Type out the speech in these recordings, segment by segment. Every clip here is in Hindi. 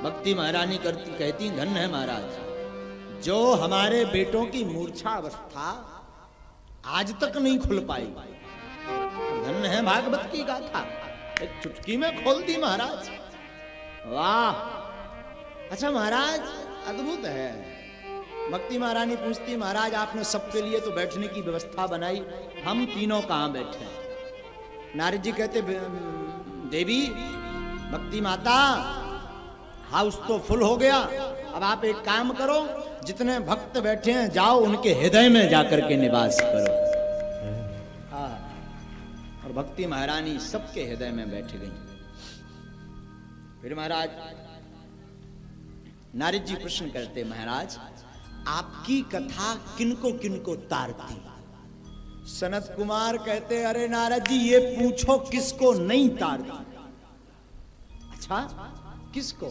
भक्ति महारानी कहती धन्य है महाराज, जो हमारे बेटों की मूर्छा अवस्था आज तक नहीं खुल पाई। धन्य है भागवत की गाथा, एक चुटकी में खोल दी महाराज। वाह! अच्छा महाराज, अद्भुत है। भक्ति महारानी पूछती, महाराज आपने सबके लिए तो बैठने की व्यवस्था बनाई, हम तीनों कहां बैठे? नारद जी कहते, देवी भक्ति माता, हाउस तो फुल हो गया, अब आप एक काम करो, जितने भक्त बैठे हैं जाओ उनके हृदय में जाकर के निवास करो। और भक्ति महारानी सबके हृदय में बैठ गई। फिर महाराज नारद जी प्रश्न करते, महाराज आपकी कथा किनको किनको तारती? सनत कुमार कहते, अरे नारद जी ये पूछो किसको नहीं तारती? अच्छा किसको?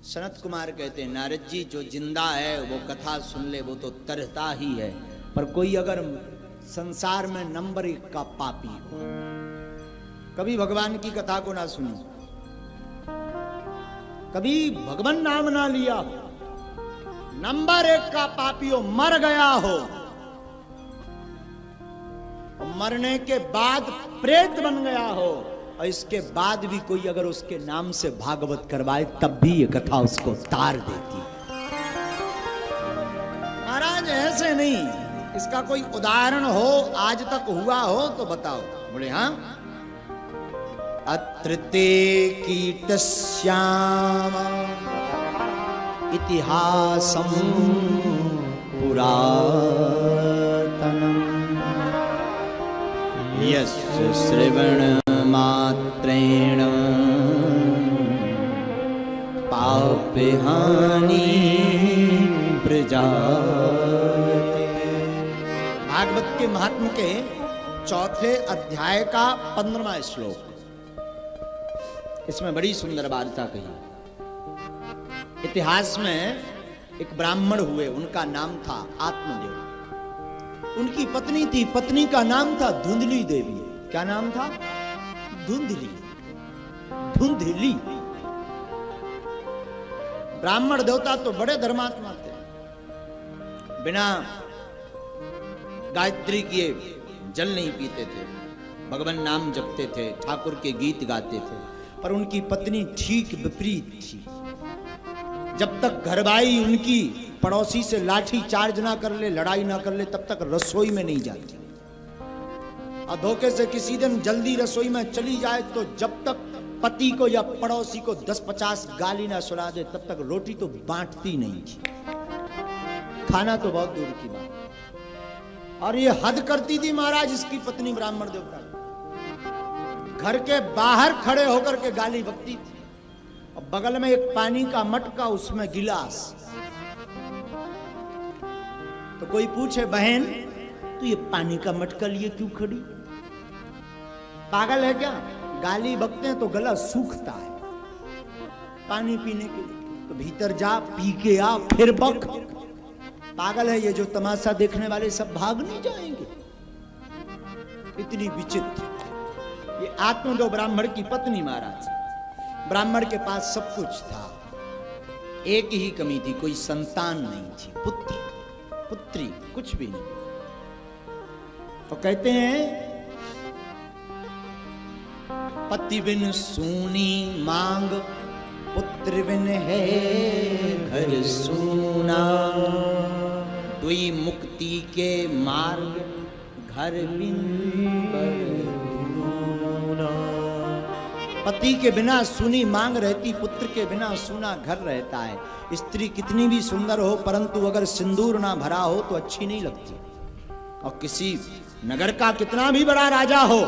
सनत कुमार कहते, नारद जी जो जिंदा है वो कथा सुन ले वो तो तरता ही है, पर कोई अगर संसार में नंबर 1 का पापी हो, कभी भगवान की कथा को ना सुनी, कभी भगवान नाम ना लिया, नंबर 1 का पापी हो, मर गया हो, मरने के बाद प्रेत बन गया हो, और इसके बाद भी कोई अगर उसके नाम से भागवत करवाए तब भी ये कथा उसको तार देती। महाराज ऐसे नहीं, इसका कोई उदाहरण हो, आज तक हुआ हो तो बताओ। बोले हाँ, अत्र ते कीटस्याम इतिहासं पुरातनम् यस्य श्रवण मात्रेण पापहानि प्रजायते। भागवत के महात्म के 4थे अध्याय का 15वां श्लोक, इसमें बड़ी सुंदर वार्ता कही। इतिहास में एक ब्राह्मण हुए, उनका नाम था आत्मदेव। उनकी पत्नी थी, पत्नी का नाम था धुंधली देवी। क्या नाम था? धुंधली। धुंधली। ब्राह्मण देवता तो बड़े धर्मात्मा थे, बिना गायत्री किए जल नहीं पीते थे, भगवान नाम जपते थे, ठाकुर के गीत गाते थे। पर उनकी पत्नी ठीक विपरीत थी। जब तक घरवाई उनकी पड़ोसी से लाठी चार्ज ना कर ले, लड़ाई ना कर ले, तब तक रसोई में नहीं जाती। और धोखे से किसी दिन जल्दी रसोई में चली जाए तो जब तक पति को या पड़ोसी को 10-50 गाली ना सुना दे तब तक रोटी तो बांटती नहीं थी, खाना तो बहुत दूर की बात। और ये हद करती थी महाराज इसकी पत्नी ब्राह्मण देवता, घर के बाहर खड़े होकर के गाली बकती थी। और बगल में एक पानी का मटका, उसमें गिलास। तो कोई पूछे, बहन तू ये पानी का मटका लिए क्यों खड़ी? पागल है क्या? गाली बकते हैं तो गला सूखता है, पानी पीने के लिए तो भीतर जा, पी के आ, फिर बक। पागल है ये जो तमाशा देखने वाले सब भाग नहीं जाएंगे? इतनी विचित्र ये आत्मदेव ब्राह्मण की पत्नी। महाराज ब्राह्मण के पास सब कुछ था, एक ही कमी थी, कोई संतान नहीं थी, पुत्र पुत्री कुछ भी नहीं। तो कहते हैं, पति बिन सूनी मांग, पुत्र बिन है घर सूना, दुई मुक्ति के मार्ग घर बिन बरदूना। पति के बिना सूनी मांग रहती, पुत्र के बिना सूना घर रहता है। स्त्री कितनी भी सुंदर हो परंतु अगर सिंदूर ना भरा हो तो अच्छी नहीं लगती। और किसी नगर का कितना भी बड़ा राजा हो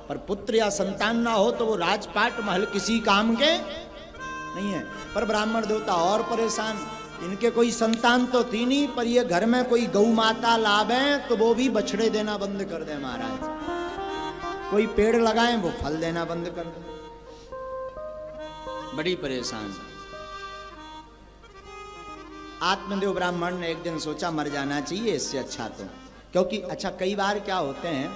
पर पुत्र या संतान ना हो तो वो राजपाट महल किसी काम के नहीं है। पर ब्राह्मण देवता और परेशान, इनके कोई संतान तो थी नहीं, पर ये घर में कोई गौ माता लावे तो वो भी बछड़े देना बंद कर दे महाराज, कोई पेड़ लगाएं वो फल देना बंद कर दे। बड़ी परेशान। आत्मदेव ब्राह्मण ने एक दिन सोचा मर जाना चाहिए इससे अच्छा तो, क्योंकि अच्छा कई बार क्या होते हैं,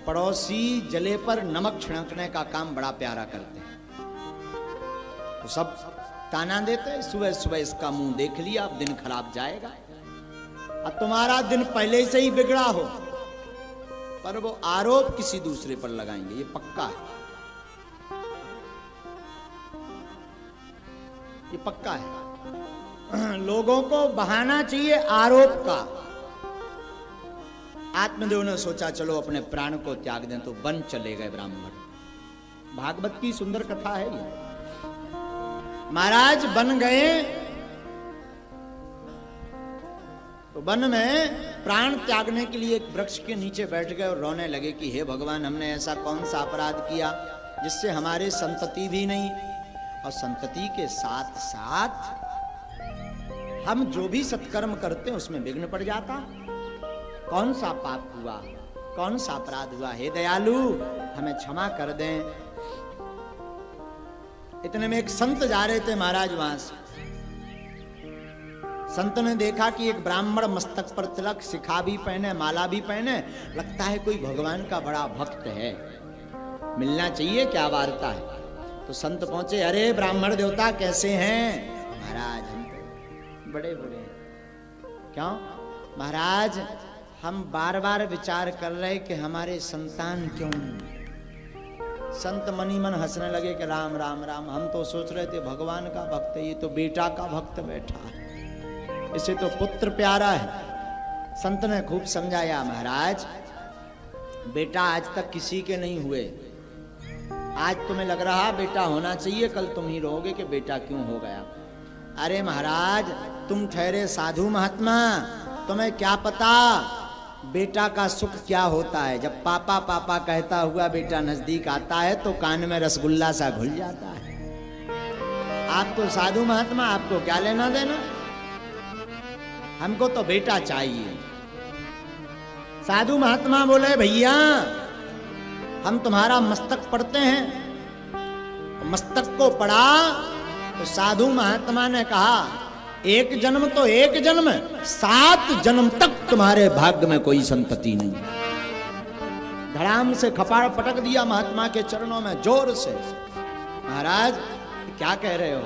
पड़ोसी जले पर नमक छिड़कने का काम बड़ा प्यारा करते हैं। तो सब ताना देते, सुबह सुबह इसका मुंह देख लिया, अब दिन खराब जाएगा। अब तुम्हारा दिन पहले से ही बिगड़ा हो, पर वो आरोप किसी दूसरे पर लगाएंगे, ये पक्का है, ये पक्का है। लोगों को बहाना चाहिए आरोप का। आत्मदेव ने सोचा चलो अपने प्राण को त्याग दें, तो वन चले गए ब्राह्मण। भागवत की सुंदर कथा है ये। महाराज बन गए तो वन में प्राण त्यागने के लिए एक वृक्ष के नीचे बैठ गए और रोने लगे कि हे भगवान, हमने ऐसा कौन सा अपराध किया जिससे हमारे संतति भी नहीं, और संतति के साथ साथ हम जो भी सत्कर्म करते हैं उसमें विघ्न पड़ जाता। कौन सा पाप हुआ, कौन सा अपराध हुआ, हे दयालु हमें क्षमा कर दें। इतने में एक संत जा रहे थे महाराज वहां से। संत ने देखा कि एक ब्राह्मण मस्तक पर तिलक, शिखा भी पहने, माला भी पहने, लगता है कोई भगवान का बड़ा भक्त है, मिलना चाहिए, क्या वार्ता है। तो संत पहुंचे, अरे ब्राह्मण देवता कैसे हैं? महाराज हम तो बड़े बुरे हैं। क्यों? महाराज हम बार बार विचार कर रहे कि हमारे संतान क्यों नहीं। संत मनी मन हंसने लगे कि राम राम राम, हम तो सोच रहे थे भगवान का भक्त है, ये तो बेटा का भक्त बैठा है, इसे तो पुत्र प्यारा है। संत ने खूब समझाया, महाराज बेटा आज तक किसी के नहीं हुए, आज तुम्हें लग रहा बेटा होना चाहिए, कल तुम ही रहोगे कि बेटा क्यों हो गया। अरे महाराज तुम ठहरे साधु महात्मा, तुम्हें क्या पता बेटा का सुख क्या होता है। जब पापा पापा कहता हुआ बेटा नजदीक आता है तो कान में रसगुल्ला सा घुल जाता है। आप तो साधु महात्मा, आपको क्या लेना देना, हमको तो बेटा चाहिए। साधु महात्मा बोले, भैया हम तुम्हारा मस्तक पढ़ते हैं। मस्तक को पढ़ा तो साधु महात्मा ने कहा, एक जन्म तो एक जन्म, 7 जन्म तक तुम्हारे भाग्य में कोई संतति नहीं। धड़ाम से खपाड़ पटक दिया महात्मा के चरणों में जोर से। महाराज क्या कह रहे हो?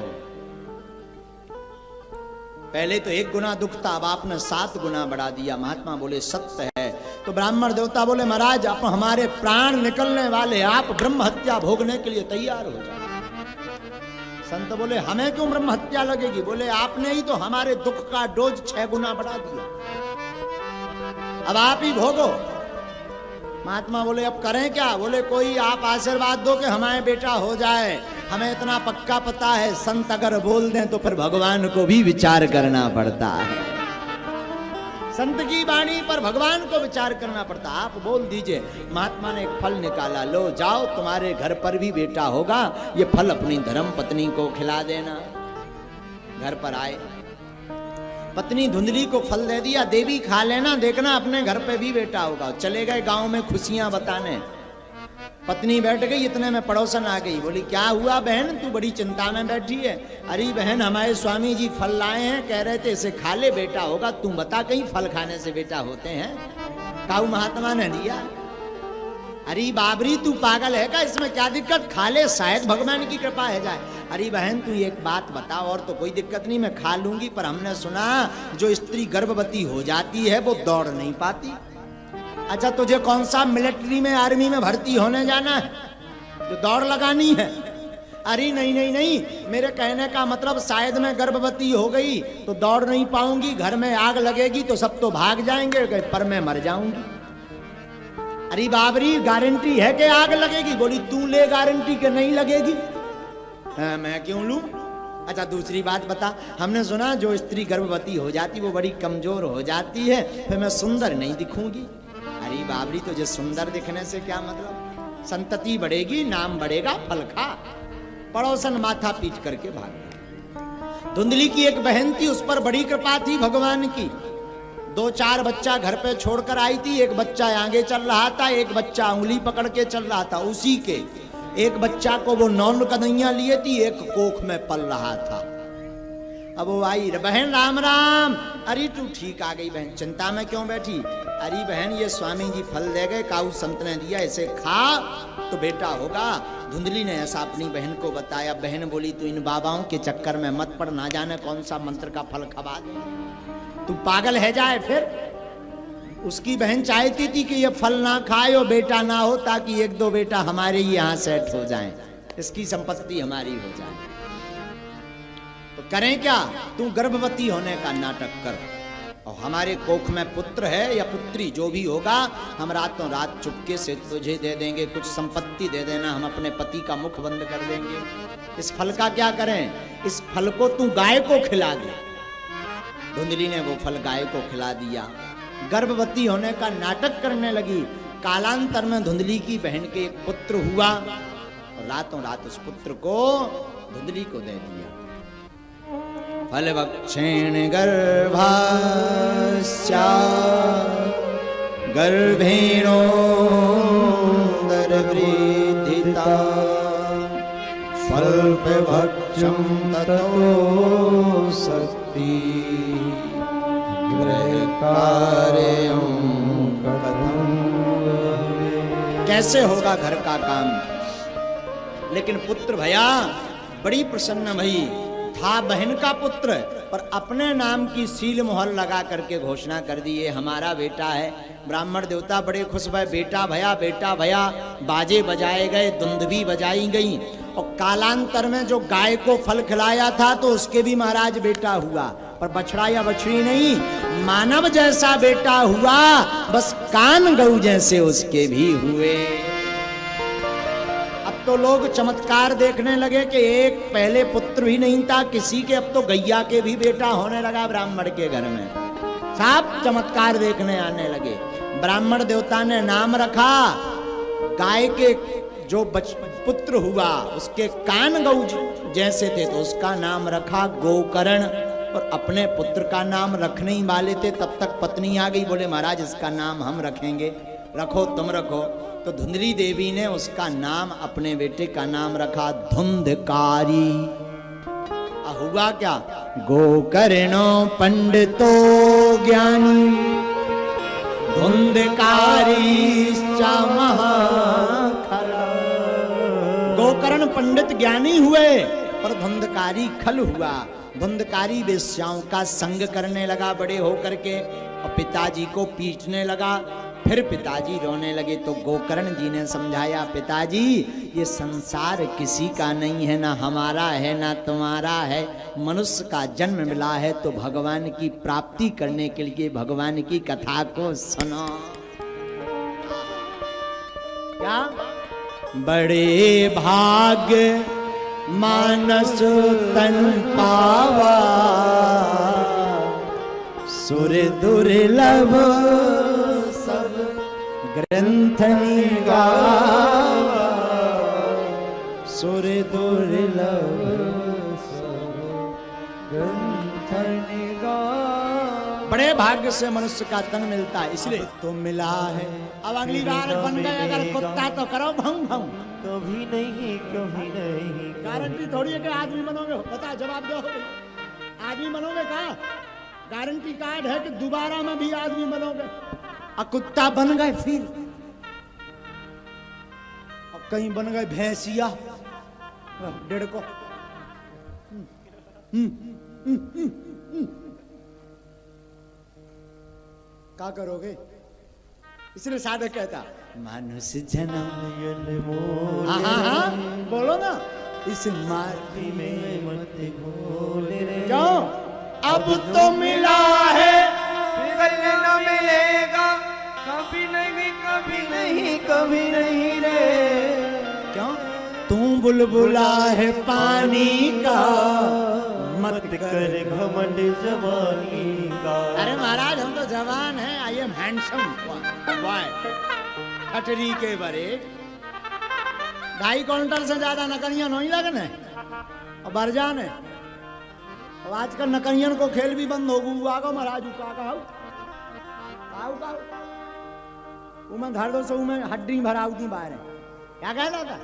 पहले तो 1 गुना दुख था, अब आपने 7 गुना बढ़ा दिया। महात्मा बोले सत्य है। तो ब्राह्मण देवता बोले, महाराज आप हमारे प्राण निकलने वाले, आप ब्रह्म हत्या भोगने के लिए तैयार हो जाओ। संत बोले, हमें क्यों ब्रह्म हत्या लगेगी? बोले, आपने ही तो हमारे दुख का डोज 6 गुना बढ़ा दिया, अब आप ही भोगो। महात्मा बोले, अब करें क्या? बोले, कोई आप आशीर्वाद दो कि हमारे बेटा हो जाए। हमें इतना पक्का पता है, संत अगर बोल दें तो फिर भगवान को भी विचार करना पड़ता है। संत की वाणी पर भगवान को विचार करना पड़ता। आप बोल दीजिए। महात्मा ने एक फल निकाला, लो जाओ तुम्हारे घर पर भी बेटा होगा, ये फल अपनी धर्म पत्नी को खिला देना। घर पर आए, पत्नी धुंधली को फल दे दिया, देवी खा लेना, देखना अपने घर पे भी बेटा होगा। चले गए गांव में खुशियां बताने। पत्नी बैठ गई, इतने में पड़ोसन आ गई। बोली, क्या हुआ बहन, तू बड़ी चिंता में बैठी है? अरे बहन हमारे स्वामी जी फल लाए हैं, कह रहे थे इसे खा ले बेटा होगा, तू बता कहीं फल खाने से बेटा होते हैं? काऊ महात्मा ने दिया। अरे बाबरी तू पागल है क्या, इसमें क्या दिक्कत, खा ले, शायद भगवान की कृपा है जाए। अरे बहन तू एक बात बता, और तो कोई दिक्कत नहीं, मैं खा लूंगी, पर हमने सुना जो स्त्री गर्भवती हो जाती है वो दौड़ नहीं पाती। अच्छा तुझे कौन सा मिलिट्री में, आर्मी में भर्ती होने जाना है जो दौड़ लगानी है? अरे नहीं नहीं नहीं, मेरे कहने का मतलब शायद मैं गर्भवती हो गई तो दौड़ नहीं पाऊंगी, घर में आग लगेगी तो सब तो भाग जाएंगे, पर मैं मर जाऊंगी। अरे बाबरी गारंटी है कि आग लगेगी? बोली, तू ले गारंटी के नहीं लगेगी। मैं क्यों लूं? अच्छा दूसरी बात बता, हमने सुना जो स्त्री गर्भवती हो जाती वो बड़ी कमजोर हो जाती है, फिर मैं सुंदर नहीं दिखूंगी। अरे बाबरी तुझे सुंदर दिखने से क्या मतलब, संतति बढ़ेगी, नाम बढ़ेगा, फल खा। पड़ोसन माथा पीट करके भाग गए। धुंधली की एक बहन थी, उस पर बड़ी कृपा थी भगवान की। 2-4 बच्चा घर पे छोड़कर आई थी, एक बच्चा आगे चल रहा था, एक बच्चा उंगली पकड़ के चल रहा था, उसी के एक बच्चा को वो 9 कन्हैया लिए थी, एक कोख में पल रहा था। अब वो आई, बहन राम राम। अरे तू ठीक आ गई बहन, चिंता में क्यों बैठी? अरे बहन ये स्वामी जी फल दे गए, काऊ संत ने दिया, इसे खा तो बेटा होगा। धुंधली ने ऐसा अपनी बहन को बताया। बहन बोली तू इन बाबाओं के चक्कर में मत पड़, ना जाने कौन सा मंत्र का फल खबा दे, तू पागल है जाए। फिर उसकी बहन चाहती थी कि ये फल ना खाए और बेटा ना हो, ताकि एक दो बेटा हमारे ही यहाँ सेट हो जाएं, इसकी संपत्ति हमारी हो जाए। तो करें क्या? तू गर्भवती होने का नाटक कर, और हमारे कोख में पुत्र है या पुत्री जो भी होगा, हम रातों रात चुपके से तुझे दे देंगे, कुछ संपत्ति दे देना, हम अपने पति का मुख बंद कर देंगे। इस फल का क्या करें? इस फल को तू गाय को खिला दे। धुंधली ने वो फल गाय को खिला दिया, गर्भवती होने का नाटक करने लगी। कालांतर में धुंधली की बहन के एक पुत्र हुआ, और रातों रात उस पुत्र को धुंधली को दे दिया। फल भक्षेण गर्भास्या गर्भेणोदरवृद्धिता फल्पभक्षं ततो शक्ति गृहकार्यं कथं। कैसे होगा घर का काम? लेकिन पुत्र भया बड़ी प्रसन्न भई, था बहन का पुत्र, पर अपने नाम की सील मोहर लगा करके घोषणा कर दी ये हमारा बेटा है। ब्राह्मण देवता बड़े खुश भय, बेटा भया बेटा भया, बाजे बजाए गए, दुंदभी बजाई गई। और कालांतर में जो गाय को फल खिलाया था तो उसके भी महाराज बेटा हुआ, पर बछड़ा या बछड़ी नहीं, मानव जैसा बेटा हुआ, बस कान गऊ जैसे उसके भी हुए। तो लोग चमत्कार देखने लगे कि एक पहले पुत्र भी नहीं था किसी के, अब तो गैया के भी बेटा होने लगा ब्राह्मण के घर में। सब चमत्कार देखने आने लगे। ब्राह्मण देवता ने नाम रखा, गाय के जो पुत्र हुआ उसके कान गौ जैसे थे, तो उसका नाम रखा गोकर्ण। और अपने पुत्र का नाम रखने ही वाले थे, तब तक पत्नी आ गई, बोले महाराज इसका नाम हम रखेंगे। रखो तुम रखो। तो धुंधली देवी ने उसका नाम, अपने बेटे का नाम रखा धुंधकारी। हुआ क्या? गोकर्णो पंडितो ज्ञानी धुंधकारी गोकर्ण पंडित ज्ञानी हुए, पर धुंधकारी खल हुआ। धुंधकारी वेश्याओं का संग करने लगा बड़े होकर के, और पिताजी को पीटने लगा। फिर पिताजी रोने लगे तो गोकर्ण जी ने समझाया, पिताजी ये संसार किसी का नहीं है, ना हमारा है ना तुम्हारा है। मनुष्य का जन्म मिला है तो भगवान की प्राप्ति करने के लिए भगवान की कथा को सुनो। क्या? बड़े भाग्य मानस तन पावा, सुर दुर्लभ सब ग्रंथ गावा, सुर दुर्लभ सब ग्रंथ गावा। बड़े भाग्य से मनुष्य का तन मिलता है, इसलिए तो मिला है। अब अगली बार बन गए अगर कुत्ता तो करो भंग भंग। कभी नहीं कभी नहीं। गारंटी थोड़ी है कि आदमी बनोगे, बता जवाब दो। आदमी बनोगे का गारंटी कार्ड है कि दोबारा में भी आदमी बनोगे? और कुत्ता बन गए फिर, और कहीं बन गए भैंसिया डेढ़ को। क्या करोगे? इसलिए साधक कहता मनुष्य जन्म। हाँ हाँ हाँ बोलो ना। इस माटी में मत घोले रे। क्यों? अब तो मिला है कल न मिलेगा, कभी नहीं कभी नहीं कभी नहीं रे। क्यों? तू बुलबुला है पानी का, मत कर घमंड जवानी का। अरे महाराज हम तो जवान हैं, आई एम हैंडसम बॉय। खटरी के बरे 2.5 क्विंटल से ज्यादा नकरियन नहीं लगने और बरजान है। अब आजकल नकरियन को खेल भी बंद हो गया। आगो महाराज का उमें धर दो, सो में हड्डी भरावती बाहर है। क्या कहता था?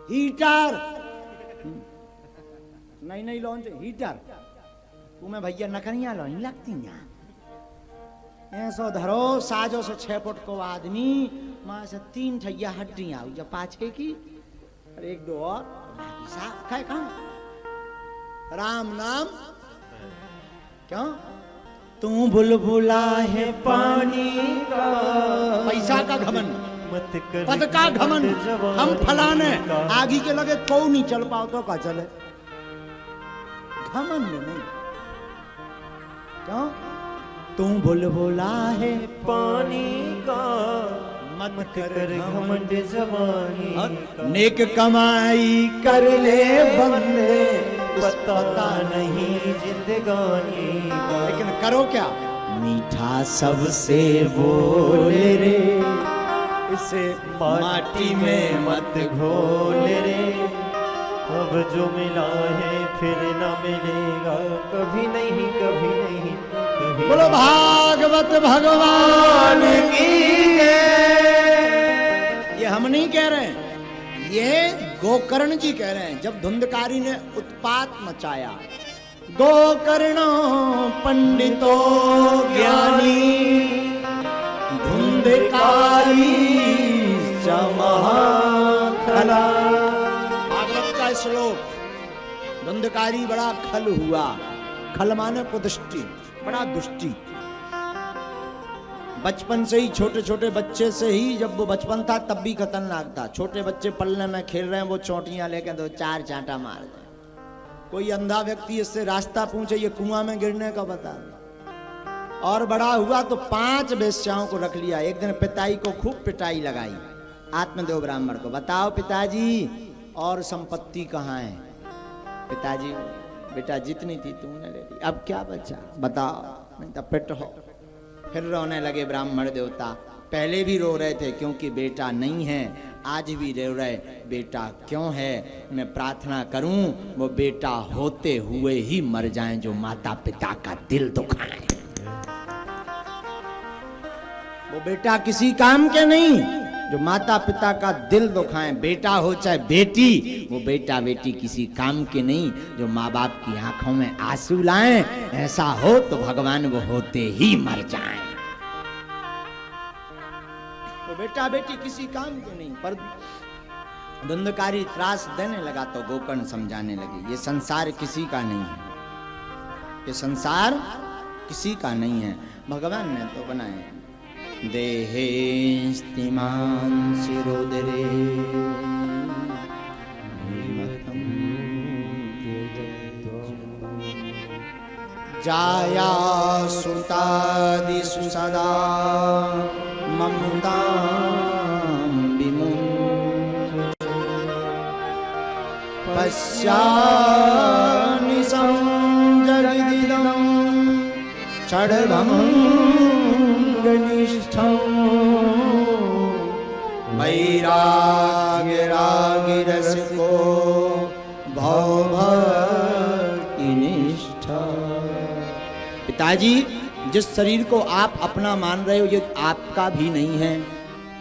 हीटर नहीं नहीं लॉन्च हीटर तुम्हें भैया नखरियां लो नहीं लगती ऐसो धरो साजो से 6 फुट को आदमी मां से 3 ठैया हड्डियां जब पाछे की और 1-2 और कहा राम नाम क्यों तू बुलबुला है पानी का पैसा का घमंड मत कर पद का घमंड हम फलाने आगे के लगे को नहीं चल पाओ तो का चले घमंड नहीं क्यों तू बुलबुला है पानी का मत कर घमंड जवानी का। नेक कमाई कर ले बंदे पता नहीं जिंदगानी का। लेकिन करो क्या मीठा सबसे बोले रे इसे माटी में मत घोल रे अब जो मिला है फिर न मिलेगा कभी नहीं कभी नहीं कभी। बोलो भागवत भगवान की ये हम नहीं कह रहे हैं ये गोकर्ण जी कह रहे हैं जब धुंधकारी ने उत्पात मचाया गोकर्णो पंडितो ज्ञानी धुंधकारी महाखला भागवत का श्लोक धुंधकारी बड़ा खल हुआ खल माने कुदृष्टि बड़ा दुष्टी बचपन से ही छोटे छोटे बच्चे से ही जब वो बचपन था तब भी खतरनाक था छोटे बच्चे पल्ले में खेल रहे हैं वो चोटियां लेके 2-4 चांटा मार दे कोई अंधा व्यक्ति इससे रास्ता पूछे ये कुआं में गिरने का बता और बड़ा हुआ तो 5 वेश्याओं को रख लिया एक दिन पिताई को खूब पिटाई लगाई आत्मदेव ब्राह्मण को बताओ पिताजी और संपत्ति कहाँ है पिताजी बेटा जितनी थी तुमने ले ली अब क्या बचा बताओ नहीं तो पिट हो फिर रोने लगे ब्राह्मण देवता पहले भी रो रहे थे क्योंकि बेटा नहीं है आज भी रो रहे बेटा क्यों है मैं प्रार्थना करूं वो बेटा होते हुए ही मर जाएं जो माता पिता का दिल दुखाए वो बेटा किसी काम के नहीं जो माता पिता का दिल दुखाएं बेटा हो चाहे बेटी वो बेटा बेटी किसी काम के नहीं जो माँ बाप की आंखों में आंसू लाएं ऐसा हो तो भगवान वो होते ही मर जाएं वो बेटा बेटी किसी काम के नहीं पर धुंधकारी त्रास देने लगा तो गोकर्ण समझाने लगे ये संसार किसी का नहीं है ये संसार किसी का नहीं है भगवान ने तो बनाए देहेस्तिमान शिरोदरे जाया सुतादिषु सदा ममतां विमुञ्च पश्यामि संजगदिदं षड्भङ्गनिष्ठं वैराग्यरागिरसिको भवभक्तिनिष्ठा पिताजी जिस शरीर को आप अपना मान रहे हो ये आपका भी नहीं है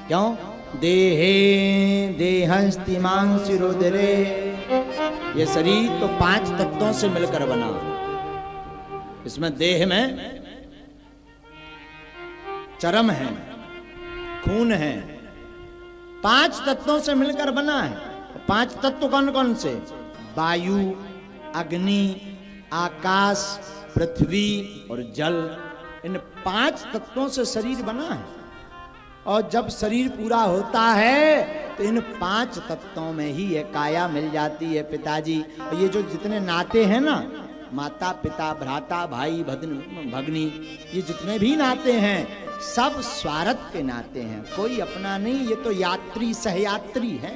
क्यों देहे देहस्तिमां शिरोदरे ये शरीर तो 5 तत्वों से मिलकर बना इसमें देह में चर्म है खून है 5 तत्वों से मिलकर बना है 5 तत्व कौन कौन से वायु अग्नि आकाश पृथ्वी और जल इन 5 तत्वों से शरीर बना है और जब शरीर पूरा होता है तो इन 5 तत्वों में ही ये काया मिल जाती है पिताजी और ये जो जितने नाते हैं ना माता पिता भ्राता भाई भगनी ये जितने भी नाते हैं सब स्वार्थ के नाते हैं कोई अपना नहीं ये तो यात्री सहयात्री है